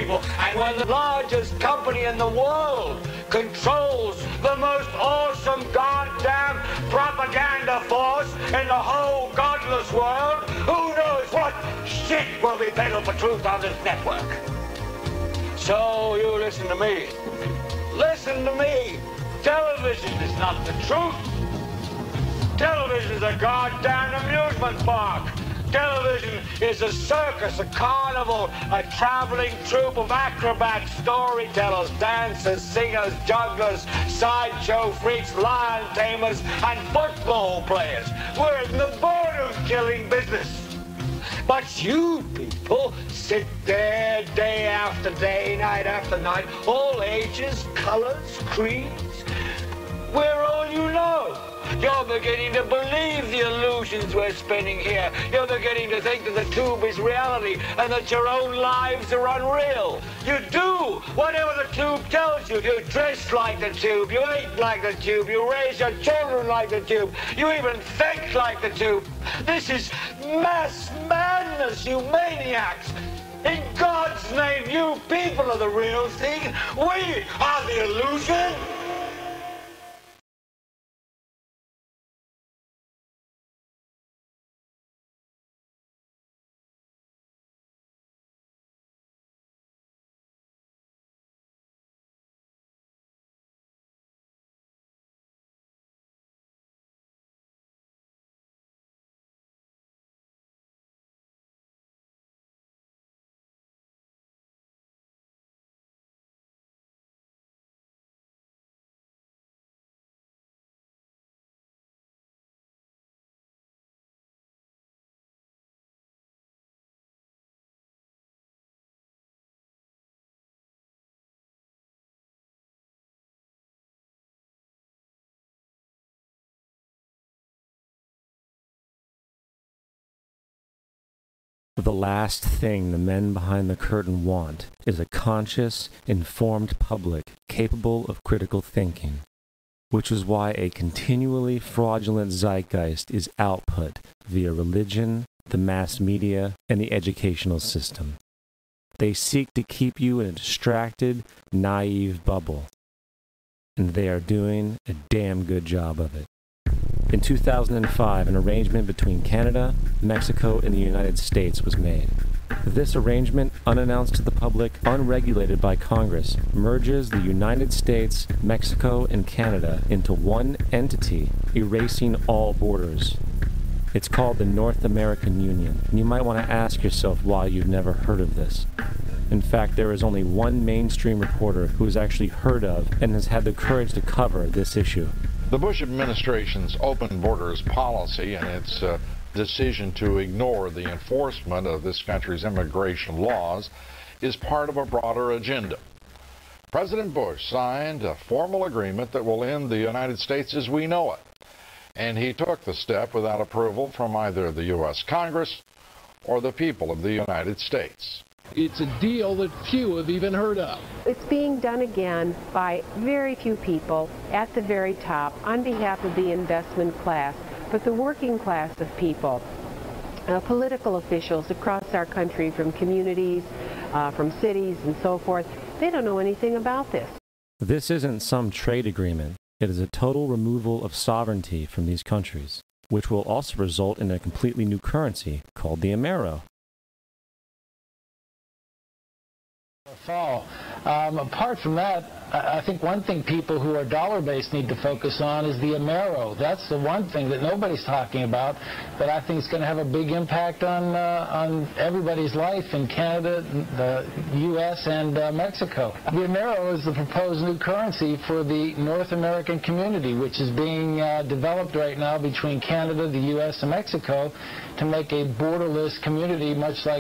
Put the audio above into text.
people. And when the largest company in the world controls the most awesome goddamn propaganda force in the whole godless world, who knows what shit will be peddled for truth on this network. So you listen to me. Listen to me. Television is not the truth. Television is a goddamn amusement park. Television is a circus, a carnival, a traveling troupe of acrobats, storytellers, dancers, singers, jugglers, sideshow freaks, lion tamers, and football players. We're in the boredom-killing business. But you people sit there day after day, night after night, all ages, colors, creeds. We're all you know. You're beginning to believe the illusions we're spinning here. You're beginning to think that the tube is reality and that your own lives are unreal. You do whatever the tube tells you. You dress like the tube. You eat like the tube. You raise your children like the tube. You even think like the tube. This is mass madness, you maniacs. In God's name, you people are the real thing. We are the illusion. The last thing the men behind the curtain want is a conscious, informed public capable of critical thinking, which is why a continually fraudulent zeitgeist is output via religion, the mass media, and the educational system. They seek to keep you in a distracted, naive bubble, and they are doing a damn good job of it. In 2005, an arrangement between Canada, Mexico, and the United States was made. This arrangement, unannounced to the public, unregulated by Congress, merges the United States, Mexico, and Canada into one entity, erasing all borders. It's called the North American Union, and you might want to ask yourself why you've never heard of this. In fact, there is only one mainstream reporter who has actually heard of and has had the courage to cover this issue. The Bush administration's open borders policy and its decision to ignore the enforcement of this country's immigration laws is part of a broader agenda. President Bush signed a formal agreement that will end the United States as we know it, and he took the step without approval from either the U.S. Congress or the people of the United States. It's a deal that few have even heard of. It's being done again by very few people at the very top on behalf of the investment class, but the working class of people, political officials across our country, from communities, from cities and so forth, they don't know anything about this. This isn't some trade agreement. It is a total removal of sovereignty from these countries, which will also result in a completely new currency called the Amero. Fall. Apart from that, I think one thing people who are dollar-based need to focus on is the Amero. That's the one thing that nobody's talking about, but I think it's going to have a big impact on everybody's life in Canada, the U.S., and Mexico. The Amero is the proposed new currency for the North American community, which is being developed right now between Canada, the U.S., and Mexico to make a borderless community, much like